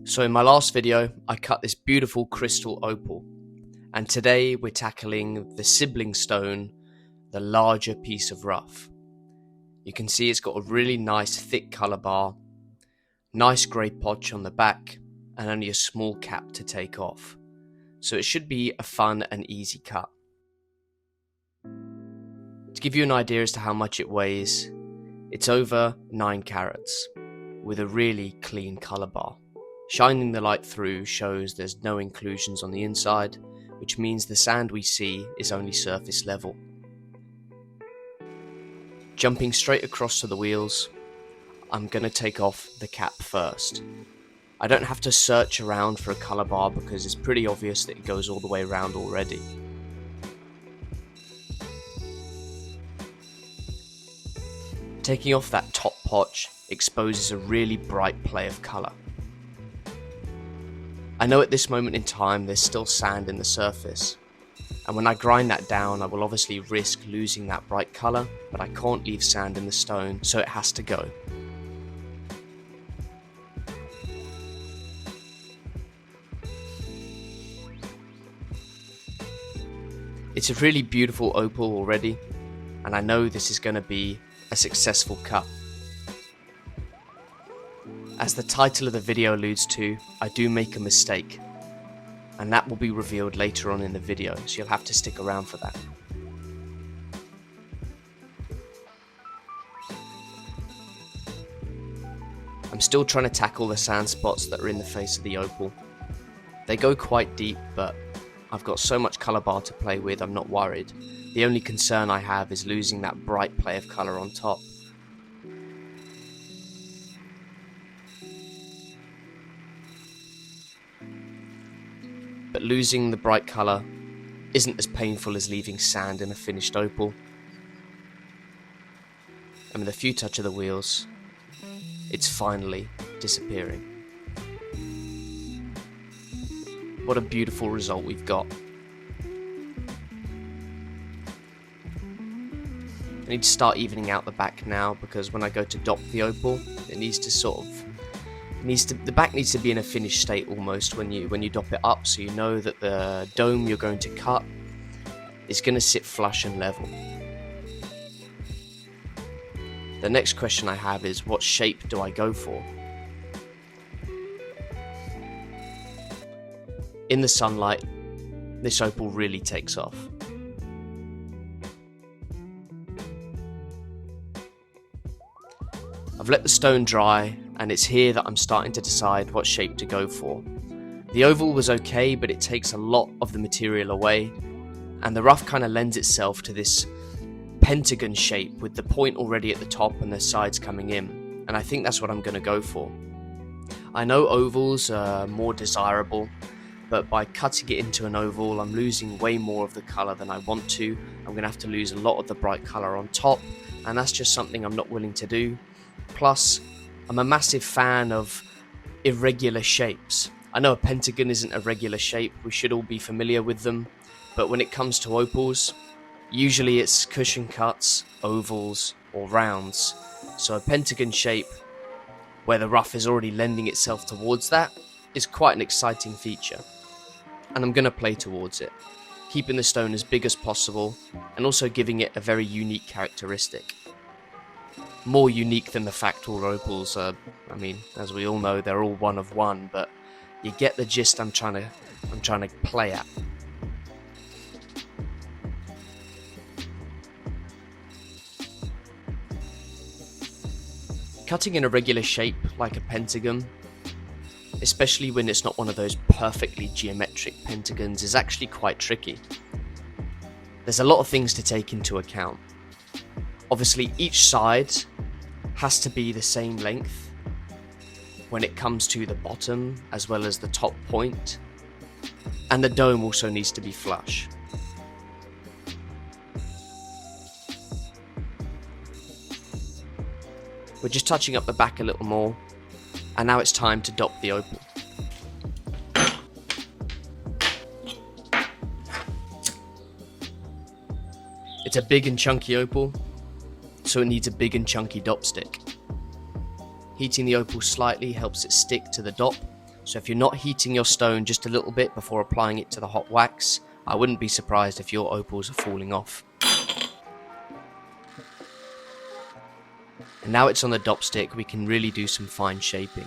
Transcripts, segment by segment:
So in my last video, I cut this beautiful crystal opal, and today we're tackling the sibling stone, the larger piece of rough. You can see it's got a really nice thick colour bar, nice grey potch on the back, and only a small cap to take off. So it should be a fun and easy cut. To give you an idea as to how much it weighs, it's over 9 carats, with a really clean colour bar. Shining the light through shows there's no inclusions on the inside, which means the sand we see is only surface level. Jumping straight across to the wheels, I'm going to take off the cap first. I don't have to search around for a colour bar because it's pretty obvious that it goes all the way around already. Taking off that top potch exposes a really bright play of colour. I know at this moment in time there's still sand in the surface, and when I grind that down I will obviously risk losing that bright colour, but I can't leave sand in the stone, so it has to go. It's a really beautiful opal already, and I know this is going to be a successful cut. As the title of the video alludes to, I do make a mistake, and that will be revealed later on in the video, so you'll have to stick around for that. I'm still trying to tackle the sand spots that are in the face of the opal. They go quite deep, but I've got so much colour bar to play with, I'm not worried. The only concern I have is losing that bright play of colour on top. But losing the bright colour isn't as painful as leaving sand in a finished opal. And with a few touch of the wheels, it's finally disappearing. What a beautiful result we've got. I need to start evening out the back now, because when I go to dop the opal, it needs to the back needs to be in a finished state almost when you dop it up, so you know that the dome you're going to cut is going to sit flush and level. The next question I have is, what shape do I go for? In the sunlight, this opal really takes off. I've let the stone dry, and it's here that I'm starting to decide what shape to go for. The oval was okay, but it takes a lot of the material away, and the rough kind of lends itself to this pentagon shape with the point already at the top and the sides coming in, and I think that's what I'm going to go for. I know ovals are more desirable, but by cutting it into an oval I'm losing way more of the colour than I want to. I'm going to have to lose a lot of the bright colour on top, and that's just something I'm not willing to do. Plus, I'm a massive fan of irregular shapes. I know a pentagon isn't a regular shape, we should all be familiar with them, but when it comes to opals, usually it's cushion cuts, ovals, or rounds. So a pentagon shape, where the rough is already lending itself towards that, is quite an exciting feature. And I'm going to play towards it, keeping the stone as big as possible, and also giving it a very unique characteristic. More unique than the factual opals are. I mean, as we all know, they're all one of one, but you get the gist I'm trying to play at. Cutting in a regular shape like a pentagon, especially when it's not one of those perfectly geometric pentagons, is actually quite tricky. There's a lot of things to take into account. Obviously, each side has to be the same length when it comes to the bottom as well as the top point, and the dome also needs to be flush. We're just touching up the back a little more, and now it's time to dop the opal. It's a big and chunky opal, so it needs a big and chunky dop stick. Heating the opal slightly helps it stick to the dop, So if you're not heating your stone just a little bit before applying it to the hot wax, I wouldn't be surprised if your opals are falling off. And now it's on the dop stick, we can really do some fine shaping.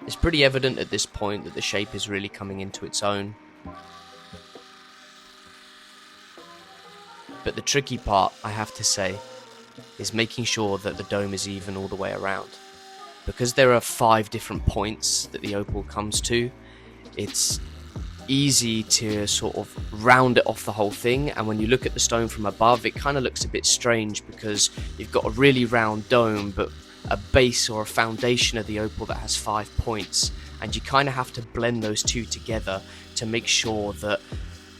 It's pretty evident at this point that the shape is really coming into its own. But the tricky part, I have to say, is making sure that the dome is even all the way around. Because there are 5 different points that the opal comes to, it's easy to sort of round it off the whole thing, and when you look at the stone from above, it kind of looks a bit strange because you've got a really round dome but a base or a foundation of the opal that has 5 points, and you kind of have to blend those two together to make sure that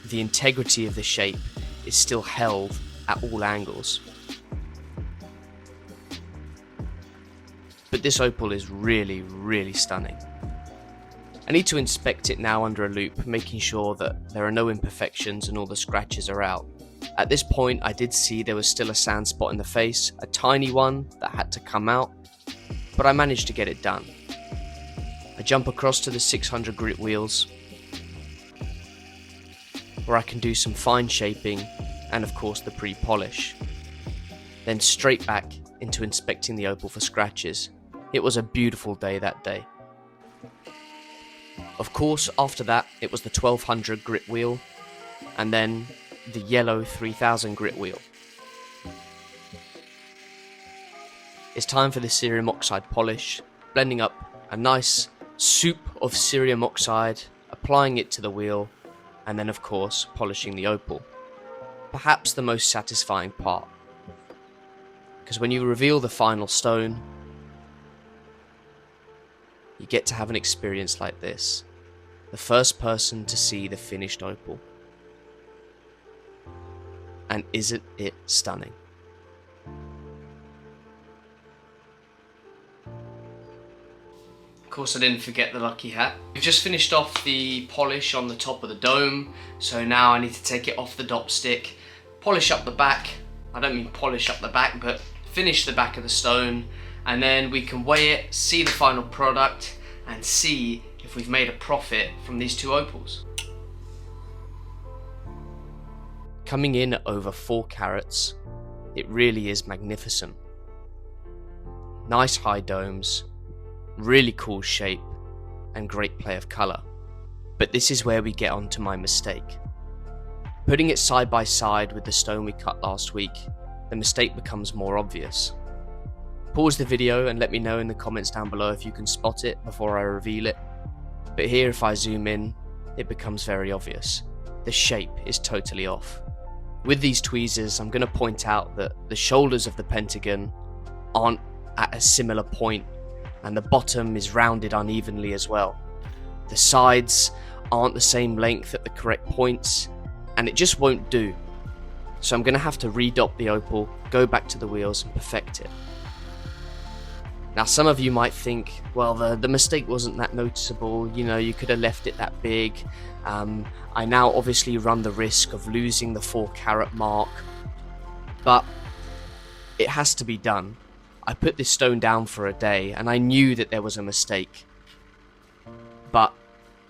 the integrity of the shape is still held at all angles. But this opal is really, really stunning. I need to inspect it now under a loupe, making sure that there are no imperfections and all the scratches are out. At this point, I did see there was still a sand spot in the face, a tiny one that had to come out, but I managed to get it done. I jump across to the 600 grit wheels, where I can do some fine shaping and of course the pre-polish. Then straight back into inspecting the opal for scratches. It was a beautiful day that day. Of course, after that, it was the 1200 grit wheel, and then the yellow 3000 grit wheel. It's time for the cerium oxide polish, blending up a nice soup of cerium oxide, applying it to the wheel, and then of course polishing the opal. Perhaps the most satisfying part, because when you reveal the final stone, you get to have an experience like this. The first person to see the finished opal. And isn't it stunning? Of course, I didn't forget the lucky hat. We've just finished off the polish on the top of the dome, so now I need to take it off the dop stick, polish up the back. I don't mean polish up the back, but finish the back of the stone, and then we can weigh it, see the final product, and see if we've made a profit from these 2 opals. Coming in at over 4 carats, it really is magnificent. Nice high domes, really cool shape, and great play of colour. But this is where we get on to my mistake. Putting it side by side with the stone we cut last week, the mistake becomes more obvious. Pause the video and let me know in the comments down below if you can spot it before I reveal it. But here, if I zoom in, it becomes very obvious. The shape is totally off. With these tweezers, I'm going to point out that the shoulders of the pentagon aren't at a similar point, and the bottom is rounded unevenly as well. The sides aren't the same length at the correct points, and it just won't do. So I'm going to have to redop the opal, go back to the wheels and perfect it. Now some of you might think, well, the mistake wasn't that noticeable, you know, you could have left it that big. I now obviously run the risk of losing the 4 carat mark, but it has to be done. I put this stone down for a day and I knew that there was a mistake, but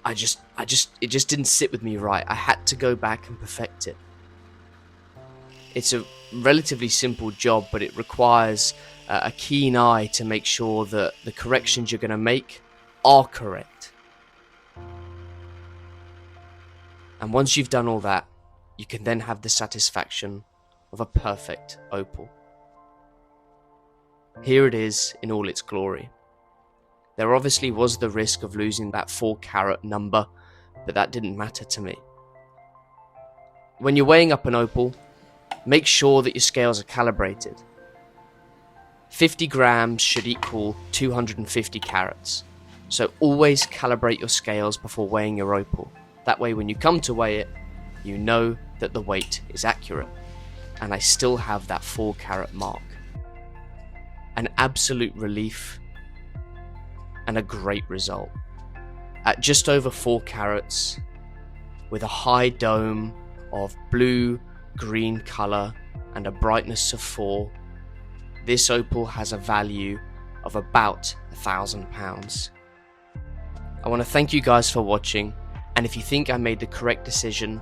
it just didn't sit with me right. I had to go back and perfect it. It's a relatively simple job, but it requires a keen eye to make sure that the corrections you're going to make are correct. And once you've done all that, you can then have the satisfaction of a perfect opal. Here it is in all its glory. There obviously was the risk of losing that 4 carat number, but that didn't matter to me. When you're weighing up an opal, make sure that your scales are calibrated. 50 grams should equal 250 carats. So always calibrate your scales before weighing your opal. That way when you come to weigh it, you know that the weight is accurate. And I still have that 4 carat mark. An absolute relief and a great result. At just over 4 carats, with a high dome of blue, green colour and a brightness of 4, this opal has a value of about £1,000. I want to thank you guys for watching, and if you think I made the correct decision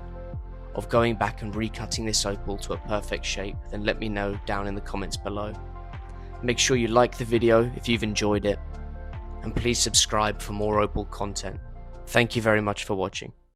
of going back and recutting this opal to a perfect shape, then let me know down in the comments below. Make sure you like the video if you've enjoyed it, and please subscribe for more opal content. Thank you very much for watching.